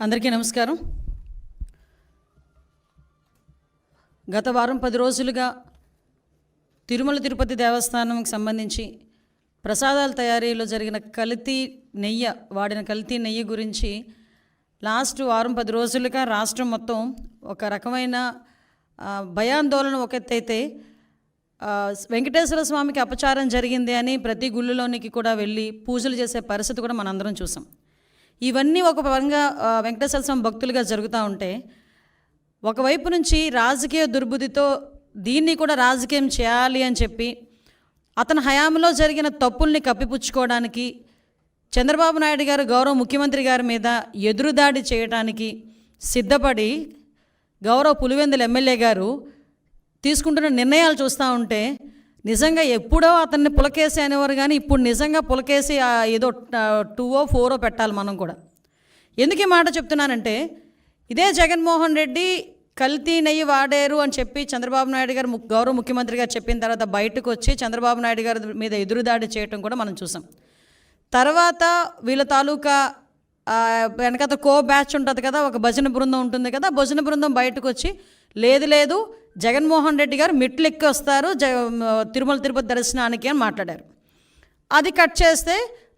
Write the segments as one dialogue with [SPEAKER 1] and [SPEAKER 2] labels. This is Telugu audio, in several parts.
[SPEAKER 1] అందరికీ నమస్కారం. గత వారం 10 రోజులుగా తిరుమల తిరుపతి దేవస్థానంకి సంబంధించి ప్రసాదాల తయారీలో జరిగిన వాడిన కల్తీ నెయ్యి గురించి లాస్ట్ వారం 10 రోజులుగా రాష్ట్రం మొత్తం ఒక రకమైన భయాందోళన ఒక ఎత్తైతే వెంకటేశ్వర స్వామికి అపచారం జరిగింది అని ప్రతి గుళ్ళలోనికి కూడా వెళ్ళి పూజలు చేసే పరిస్థితి కూడా మనందరం చూసాం. ఇవన్నీ ఒక పరంగా వెంకటేశ్వర స్వామి భక్తులుగా జరుగుతూ ఉంటే, ఒకవైపు నుంచి రాజకీయ దుర్బుద్ధితో దీన్ని కూడా రాజకీయం చేయాలి అని చెప్పి అతని హయాంలో జరిగిన తప్పుల్ని కప్పిపుచ్చుకోవడానికి చంద్రబాబు నాయుడు గారు గౌరవ ముఖ్యమంత్రి గారి మీద ఎదురుదాడి చేయడానికి సిద్ధపడి గౌరవ పులివెందుల ఎమ్మెల్యే గారు తీసుకుంటున్న నిర్ణయాలు చూస్తూ ఉంటే నిజంగా ఎప్పుడో అతన్ని పులకేసి అనేవారు, కానీ ఇప్పుడు నిజంగా పులకేసి ఏదో 2 or 4 పెట్టాలి మనం కూడా. ఎందుకు ఈ మాట చెప్తున్నానంటే, ఇదే జగన్మోహన్ రెడ్డి కల్తీ నెయ్యి వాడారు అని చెప్పి చంద్రబాబు నాయుడు గారు గౌరవ ముఖ్యమంత్రి గారు చెప్పిన తర్వాత బయటకు వచ్చి చంద్రబాబు నాయుడు గారి మీద ఎదురుదాడి చేయటం కూడా మనం చూసాం. తర్వాత వీళ్ళ తాలూకా వెనకాల బ్యాచ్ ఉంటుంది కదా, ఒక భజన బృందం ఉంటుంది కదా, భజన బృందం బయటకు వచ్చి లేదు జగన్మోహన్ రెడ్డి గారు మెట్లు ఎక్కి వస్తారు తిరుమల తిరుపతి దర్శనానికి అని మాట్లాడారు. అది కట్ చేస్తే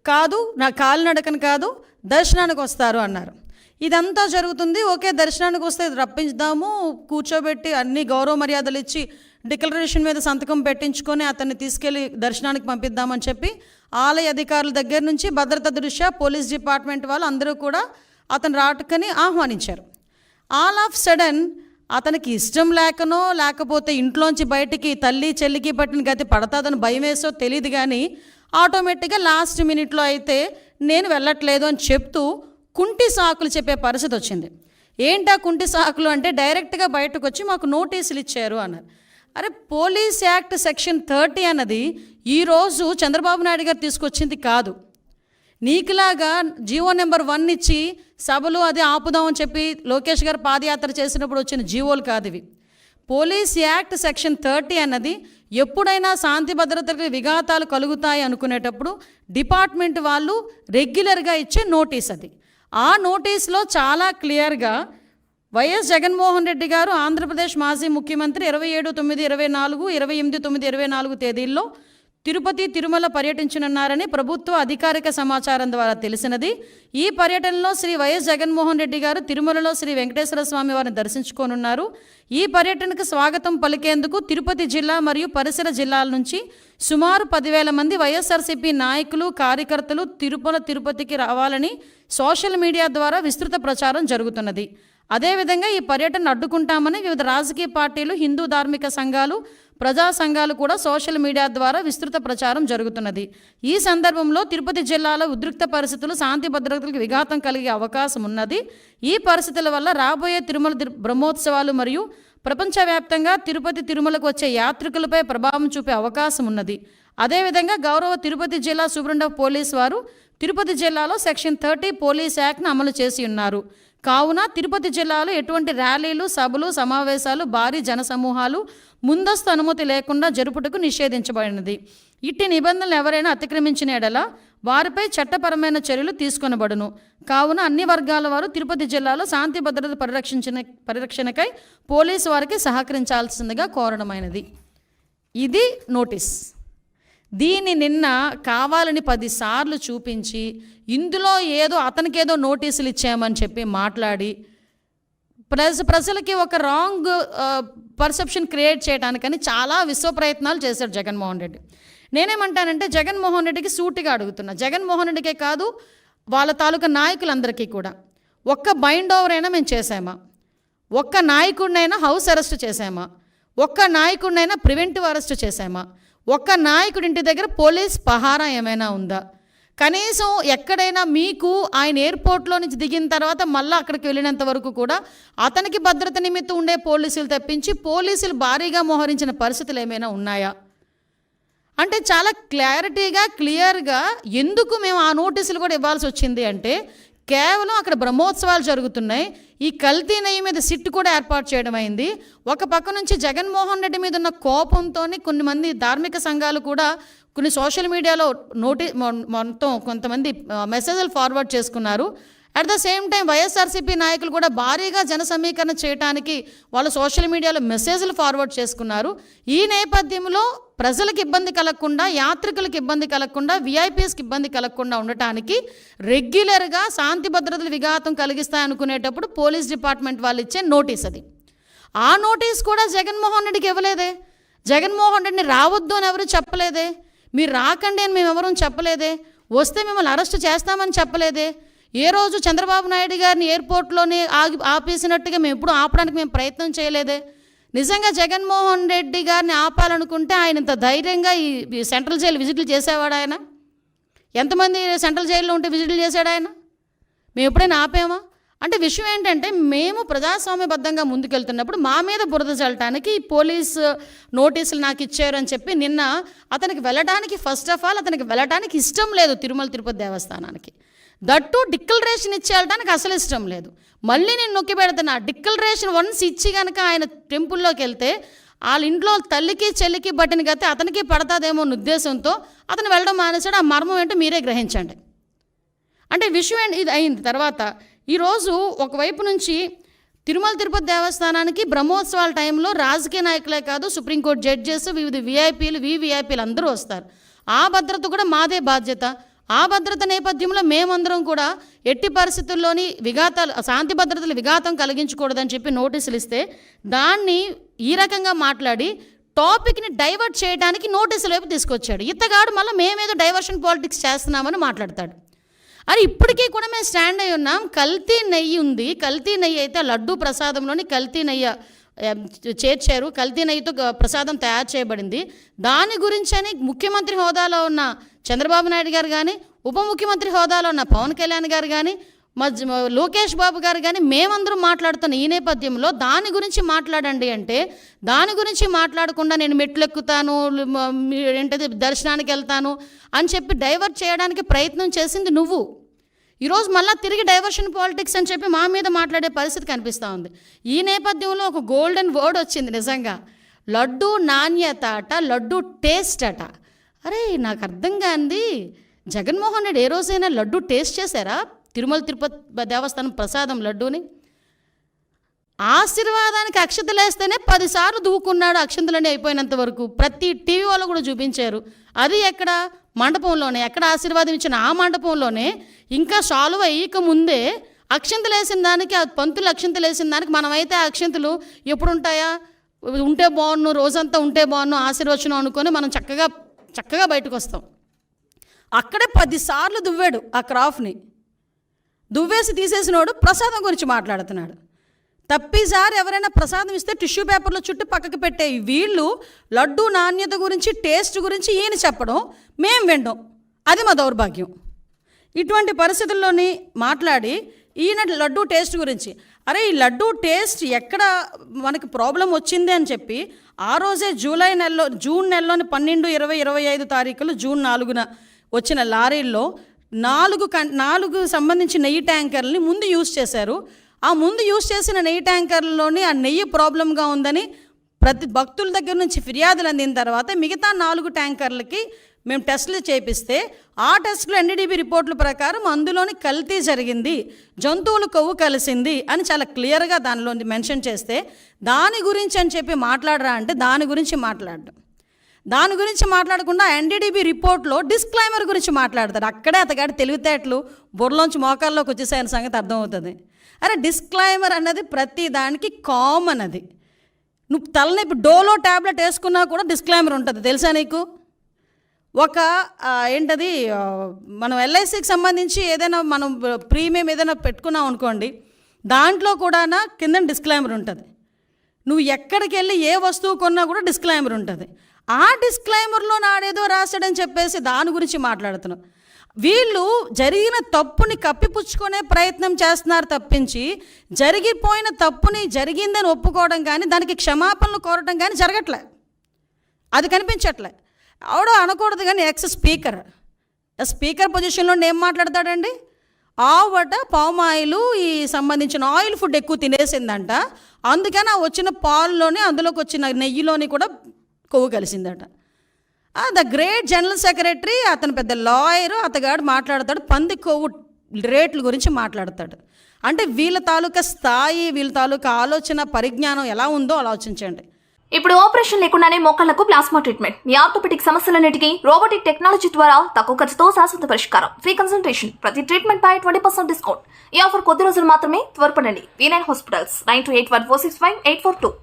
[SPEAKER 1] కాదు, నా కాలినడకని కాదు, దర్శనానికి వస్తారు అన్నారు. ఇదంతా జరుగుతుంది. ఓకే, దర్శనానికి వస్తే రప్పించుదాము, కూర్చోబెట్టి అన్ని గౌరవ మర్యాదలు ఇచ్చి డిక్లరేషన్ మీద సంతకం పెట్టించుకొని అతన్ని తీసుకెళ్ళి దర్శనానికి పంపిద్దామని చెప్పి ఆలయ అధికారుల దగ్గర నుంచి భద్రత దృష్ట్యా పోలీస్ డిపార్ట్మెంట్ వాళ్ళు అందరూ కూడా అతను రాటుకని ఆహ్వానించారు. ఆల్ ఆఫ్ సడన్ అతనికి ఇష్టం లేకనో లేకపోతే ఇంట్లోంచి బయటికి తల్లి చెల్లికి పట్టిన గతి పడతాదని భయం వేసో తెలియదు, కానీ ఆటోమేటిక్గా లాస్ట్ మినిట్లో అయితే నేను వెళ్ళట్లేదు అని చెప్తూ కుంటి సాకులు చెప్పే పరిస్థితి వచ్చింది. ఏంటా కుంటి సాకులు అంటే, డైరెక్ట్గా బయటకు వచ్చి మాకు నోటీసులు ఇచ్చారు అన్నారు. అరే, పోలీస్ యాక్ట్ సెక్షన్ 30 అన్నది ఈరోజు చంద్రబాబు నాయుడు గారు తీసుకొచ్చింది కాదు. నీకులాగా జీవో నెంబర్ 1 ఇచ్చి సభలు అది ఆపుదామని చెప్పి లోకేష్ గారు పాదయాత్ర చేసినప్పుడు వచ్చిన జీవోలు కాదు ఇవి. పోలీస్ యాక్ట్ సెక్షన్ 30 అన్నది ఎప్పుడైనా శాంతి భద్రతలకు విఘాతాలు కలుగుతాయి అనుకునేటప్పుడు డిపార్ట్మెంట్ వాళ్ళు రెగ్యులర్గా ఇచ్చే నోటీస్ అది. ఆ నోటీస్లో చాలా క్లియర్గా వైఎస్ జగన్మోహన్ రెడ్డి గారు ఆంధ్రప్రదేశ్ మాజీ ముఖ్యమంత్రి 27/9/24, 28/9/24 తేదీల్లో తిరుపతి తిరుమల పర్యటించనున్నారని ప్రభుత్వ అధికారిక సమాచారం ద్వారా తెలిసినది. ఈ పర్యటనలో శ్రీ వైఎస్ జగన్మోహన్ రెడ్డి గారు తిరుమలలో శ్రీ వెంకటేశ్వర స్వామి వారిని దర్శించుకోనున్నారు. ఈ పర్యటనకు స్వాగతం పలికేందుకు తిరుపతి జిల్లా మరియు పరిసర జిల్లాల నుంచి సుమారు 10,000 మంది వైఎస్ఆర్సీపీ నాయకులు కార్యకర్తలు తిరుపతికి రావాలని సోషల్ మీడియా ద్వారా విస్తృత ప్రచారం జరుగుతున్నది. అదేవిధంగా ఈ పర్యటన అడ్డుకుంటామని వివిధ రాజకీయ పార్టీలు, హిందూ ధార్మిక సంఘాలు, ప్రజా సంఘాలు కూడా సోషల్ మీడియా ద్వారా విస్తృత ప్రచారం జరుగుతున్నది. ఈ సందర్భంలో తిరుపతి జిల్లాలో ఉద్రిక్త పరిస్థితులు, శాంతి భద్రతలకు విఘాతం కలిగే అవకాశం ఉన్నది. ఈ పరిస్థితుల వల్ల రాబోయే తిరుమల బ్రహ్మోత్సవాలు మరియు ప్రపంచవ్యాప్తంగా తిరుపతి తిరుమలకు వచ్చే యాత్రికులపై ప్రభావం చూపే అవకాశం ఉన్నది. అదేవిధంగా గౌరవ తిరుపతి జిల్లా సూపరింటెండెంట్ ఆఫ్ పోలీస్ వారు తిరుపతి జిల్లాలో సెక్షన్ 30 పోలీస్ యాక్ట్ను అమలు చేసి ఉన్నారు. కావున తిరుపతి జిల్లాలో ఎటువంటి ర్యాలీలు, సభలు, సమావేశాలు, భారీ జనసమూహాలు ముందస్తు అనుమతి లేకుండా జరుపుటకు నిషేధించబడినది. ఇట్టి నిబంధనలు ఎవరైనా అతిక్రమించిన ఎడల వారిపై చట్టపరమైన చర్యలు తీసుకొనబడును. కావున అన్ని వర్గాల వారు తిరుపతి జిల్లాలో శాంతి భద్రత పరిరక్షణకై పోలీసు వారికి సహకరించాల్సిందిగా కోరడమైనది. ఇది నోటీస్. దీన్ని నిన్న కావాలని 10 సార్లు చూపించి ఇందులో అతనికేదో నోటీసులు ఇచ్చామని చెప్పి మాట్లాడి ప్రజలకి ఒక రాంగ్ పర్సెప్షన్ క్రియేట్ చేయడానికని చాలా విశ్వ ప్రయత్నాలు చేశాడు జగన్మోహన్ రెడ్డి. నేనేమంటానంటే, జగన్మోహన్ రెడ్డికి సూటిగా అడుగుతున్నా, జగన్మోహన్ రెడ్డికే కాదు వాళ్ళ తాలూకా నాయకులందరికీ కూడా, ఒక్క బైండ్ ఓవర్ అయినా మేము చేసామా? ఒక్క నాయకుడినైనా హౌస్ అరెస్ట్ చేసామా? ఒక్క నాయకుడినైనా ప్రివెంటివ్ అరెస్ట్ చేసామా? ఒక్క నాయకుడి ఇంటి దగ్గర పోలీస్ పహారా ఏమైనా ఉందా? కనీసం ఎక్కడైనా మీకు ఆయన ఎయిర్పోర్ట్లో నుంచి దిగిన తర్వాత మళ్ళీ అక్కడికి వెళ్ళినంత వరకు కూడా అతనికి భద్రత నిమిత్తం ఉండే పోలీసులు తప్పించి పోలీసులు భారీగా మోహరించిన పరిస్థితులు ఏమైనా ఉన్నాయా? అంటే చాలా క్లియర్గా ఎందుకు మేము ఆ నోటీసులు కూడా ఇవ్వాల్సి వచ్చింది అంటే, కేవలం అక్కడ బ్రహ్మోత్సవాలు జరుగుతున్నాయి. ఈ కల్తీ నెయ్యి మీద సిట్ కూడా ఏర్పాటు చేయడం అయింది. ఒక పక్క నుంచి జగన్మోహన్ రెడ్డి మీద ఉన్న కోపంతో కొన్ని మంది ధార్మిక సంఘాలు కూడా కొన్ని సోషల్ మీడియాలో మొత్తం కొంతమంది మెసేజ్లు ఫార్వర్డ్ చేసుకున్నారు. At the same time YSRCP నాయకులు కూడా భారీగా జన సమీకరణ చేయడానికి వాళ్ళు సోషల్ మీడియాలో మెసేజ్లు ఫార్వర్డ్ చేసుకున్నారు. ఈ నేపథ్యంలో ప్రజలకు ఇబ్బంది కలగకుండా, యాత్రికులకు ఇబ్బంది కలగకుండా, విఐపీఎస్కి ఇబ్బంది కలగకుండా ఉండటానికి రెగ్యులర్గా శాంతి భద్రతలు విఘాతం కలిగిస్తాయనుకునేటప్పుడు పోలీస్ డిపార్ట్మెంట్ వాళ్ళు ఇచ్చే నోటీస్ అది. ఆ నోటీస్ కూడా జగన్మోహన్ రెడ్డికి ఇవ్వలేదే. జగన్మోహన్ రెడ్డిని రావద్దు అని ఎవరు చెప్పలేదే. మీరు రాకండి అని మేము ఎవరూ చెప్పలేదే. వస్తే మిమ్మల్ని అరెస్ట్ చేస్తామని చెప్పలేదే. ఏ రోజు చంద్రబాబు నాయుడు గారిని ఎయిర్పోర్ట్లోనే ఆపేసినట్టుగా మేము ఎప్పుడు ఆపడానికి మేము ప్రయత్నం చేయలేదే. నిజంగా జగన్మోహన్ రెడ్డి గారిని ఆపాలనుకుంటే ఆయన ఇంత ధైర్యంగా ఈ సెంట్రల్ జైలు విజిట్లు చేసేవాడు ఆయన? ఎంతమంది సెంట్రల్ జైల్లో ఉంటే విజిట్లు చేశాడు ఆయన? మేము ఎప్పుడైనా ఆపామా? అంటే విషయం ఏంటంటే, మేము ప్రజాస్వామ్యబద్ధంగా ముందుకెళ్తున్నప్పుడు మా మీద బురద చల్లటానికి పోలీస్ నోటీసులు నాకు ఇచ్చారు అని చెప్పి నిన్న అతనికి వెళ్ళడానికి, ఫస్ట్ ఆఫ్ ఆల్ అతనికి వెళ్ళడానికి ఇష్టం లేదు తిరుమల తిరుపతి దేవస్థానానికి. దట్టు డిక్లరేషన్ ఇచ్చి వెళ్ళడానికి అసలు ఇష్టం లేదు. మళ్ళీ నేను నొక్కి పెడుతున్నా, డిక్లరేషన్ వన్స్ ఇచ్చి కనుక ఆయన టెంపుల్లోకి వెళ్తే వాళ్ళ ఇంట్లో తల్లికి చెల్లికి బట్టిన గతే అతనికి పడతాదేమో అన్న ఉద్దేశంతో అతను వెళ్ళడం మానేశాడు. ఆ మర్మం ఏంటో మీరే గ్రహించండి. అంటే విషయం ఇది అయింది. తర్వాత ఈరోజు ఒకవైపు నుంచి తిరుమల తిరుపతి దేవస్థానానికి బ్రహ్మోత్సవాల టైంలో రాజకీయ నాయకులే కాదు, సుప్రీంకోర్టు జడ్జెస్, వివిధ విఐపీలు, వివిఐపీలు అందరూ వస్తారు. ఆ భద్రత కూడా మాదే బాధ్యత. ఆ భద్రత నేపథ్యంలో మేమందరం కూడా ఎట్టి పరిస్థితుల్లోని విఘాతాలు, శాంతి భద్రతలు విఘాతం కలిగించకూడదని చెప్పి నోటీసులు ఇస్తే దాన్ని ఈ రకంగా మాట్లాడి టాపిక్ని డైవర్ట్ చేయడానికి నోటీసుల వైపు తీసుకొచ్చాడు. ఇతగాడు మళ్ళీ మేమేదో డైవర్షన్ పాలిటిక్స్ చేస్తున్నామని మాట్లాడతాడు. అని ఇప్పటికీ కూడా మేము స్టాండ్ అయి ఉన్నాం. కల్తీ నెయ్యి ఉంది. కల్తీ నెయ్యి అయితే లడ్డూ ప్రసాదంలోని కల్తీ నెయ్యి చేర్చారు. కల్తీ నెయ్యితో ప్రసాదం తయారు చేయబడింది. దాని గురించని ముఖ్యమంత్రి హోదాలో ఉన్న చంద్రబాబు నాయుడు గారు కానీ, ఉప ముఖ్యమంత్రి హోదాలో ఉన్న పవన్ కళ్యాణ్ గారు కానీ, లోకేష్ బాబు గారు కానీ మేమందరం మాట్లాడుతున్న ఈ నేపథ్యంలో దాని గురించి మాట్లాడండి అంటే, దాని గురించి మాట్లాడకుండా నేను మెట్లు ఎక్కుతాను, ఏంటది దర్శనానికి వెళ్తాను అని చెప్పి డైవర్ట్ చేయడానికి ప్రయత్నం చేసింది నువ్వు. ఈరోజు మళ్ళీ తిరిగి డైవర్షన్ పాలిటిక్స్ అని చెప్పి మా మీద మాట్లాడే పరిస్థితి కనిపిస్తూ ఉంది. ఈ నేపథ్యంలో ఒక గోల్డెన్ వర్డ్ వచ్చింది నిజంగా, లడ్డు నాణ్యత అట, లడ్డు టేస్ట్ అట. అరే నాకు అర్థం కాంది, జగన్మోహన్ రెడ్డి ఏ రోజైనా లడ్డు టేస్ట్ చేశారా? తిరుమల తిరుపతి దేవస్థానం ప్రసాదం లడ్డూని ఆశీర్వాదానికి అక్షతలు వేస్తేనే 10 సార్లు దూకున్నాడు. అక్షంతలన్నీ అయిపోయినంత వరకు ప్రతి టీవీ వాళ్ళు కూడా చూపించారు. అది ఎక్కడ? మండపంలోనే. ఎక్కడ ఆశీర్వాదం ఇచ్చిన ఆ మండపంలోనే. ఇంకా సాల్వ్ అయ్యక ముందే అక్షంతలు వేసిన దానికి, ఆ పంతులు అక్షంతలు వేసిన దానికి మనమైతే ఆ అక్షంతలు ఎప్పుడు ఉంటాయా? ఉంటే బాగున్ను, రోజంతా ఉంటే బాగున్ను, ఆశీర్వచనం అనుకొని మనం చక్కగా బయటకు వస్తాం. అక్కడే 10 సార్లు దువ్వాడు ఆ క్రాఫ్ని. దువ్వేసి తీసేసినోడు ప్రసాదం గురించి మాట్లాడుతున్నాడు. తప్పిసారి ఎవరైనా ప్రసాదం ఇస్తే టిష్యూ పేపర్లో చుట్టూ పక్కకు పెట్టే వీళ్ళు లడ్డు నాణ్యత గురించి, టేస్ట్ గురించి ఈయన చెప్పడం, మేము వినడం, అది మా దౌర్భాగ్యం. ఇటువంటి పరిస్థితుల్లోని మాట్లాడి ఈయన లడ్డు టేస్ట్ గురించి, అరే ఈ లడ్డు టేస్ట్ ఎక్కడ మనకి ప్రాబ్లం వచ్చింది అని చెప్పి ఆ రోజే జూన్ నెలలోని 12, 20, 25 తారీఖులు, జూన్ 4న వచ్చిన లారీల్లో 4 సంబంధించి నెయ్యి ట్యాంకర్లని ముందు యూజ్ చేశారు. ఆ ముందు యూజ్ చేసిన నెయ్యి ట్యాంకర్లలోని ఆ నెయ్యి ప్రాబ్లంగా ఉందని ప్రతి భక్తుల దగ్గర నుంచి ఫిర్యాదులు అందిన తర్వాత మిగతా 4 ట్యాంకర్లకి మేము టెస్టులు చేపిస్తే ఆ టెస్టులు ఎన్డీడీబీ రిపోర్టుల ప్రకారం అందులోని కల్తీ జరిగింది, జంతువుల కొవ్వు కలిసింది అని చాలా క్లియర్గా దానిలో మెన్షన్ చేస్తే దాని గురించి అని చెప్పి మాట్లాడరా అంటే దాని గురించి మాట్లాడకుండా ఎన్డీడీబీ రిపోర్ట్లో డిస్క్లైమర్ గురించి మాట్లాడతారు. అక్కడే అతగాడి తెలివితేటలు బుర్రలోంచి మోకాల్లోకి వచ్చేసాయని సంగతి అర్థమవుతుంది. అరే డిస్క్లైమర్ అన్నది ప్రతి దానికి కామన్. అది నువ్వు తలనొప్పి డోలో ట్యాబ్లెట్ వేసుకున్నా కూడా డిస్క్లైమర్ ఉంటుంది, తెలుసా నీకు? ఏంటది, మనం ఎల్ఐసికి సంబంధించి ఏదైనా మనం ప్రీమియం ఏదైనా పెట్టుకున్నాం అనుకోండి, దాంట్లో కూడా కింద డిస్క్లైమర్ ఉంటుంది. నువ్వు ఎక్కడికి వెళ్ళి ఏ వస్తువు కొన్నా కూడా డిస్క్లైమర్ ఉంటుంది. ఆ డిస్క్లైమర్లో నాడేదో రాశాడని చెప్పేసి దాని గురించి మాట్లాడుతున్నావు. వీళ్ళు జరిగిన తప్పుని కప్పిపుచ్చుకునే ప్రయత్నం చేస్తున్నారు తప్పించి జరిగిపోయిన తప్పుని జరిగిందని ఒప్పుకోవడం కానీ, దానికి క్షమాపణలు కోరడం కానీ జరగట్లే. అది కనిపించట్లే. ఆవిడ అనకూడదు కానీ స్పీకర్ పొజిషన్లో ఏం మాట్లాడతాడండి? ఆవిడ పామాయిలు ఈ సంబంధించిన ఆయిల్ ఫుడ్ ఎక్కువ తినేసిందంట, అందుకని ఆ వచ్చిన పాల్లోనే అందులోకి వచ్చిన నెయ్యిలోని కూడా కొవ్వు కలిసిందట. ద గ్రేట్ జనరల్ సెక్రటరీ, అతను పెద్ద లాయరు, అతగాడు మాట్లాడతాడు పంది కొవ్వు రేట్ల గురించి మాట్లాడతాడు. అంటే వీళ్ళ తాలూకా స్థాయి, వీళ్ళ తాలూకా ఆలోచన పరిజ్ఞానం ఎలా ఉందో ఆలోచించండి.
[SPEAKER 2] ఇప్పుడు ఆపరేషన్ లేకుండానే మోకాళ్లకు ప్లాస్మా ట్రీట్మెంట్. మీ ఆర్థోపెటిక్ సమస్యలన్నిటికీ రోబోటిక్ టెక్నాలజీ ద్వారా తక్కువ ఖర్చుతో శాశ్వత పరిష్కారం. Free consultation. ప్రతి ట్రీట్మెంట్ పై 20% డిస్కౌంట్. ఈ ఆఫర్ కొద్ది రోజులు మాత్రమే. త్వరపడండి. V9 hospitals 9281465842.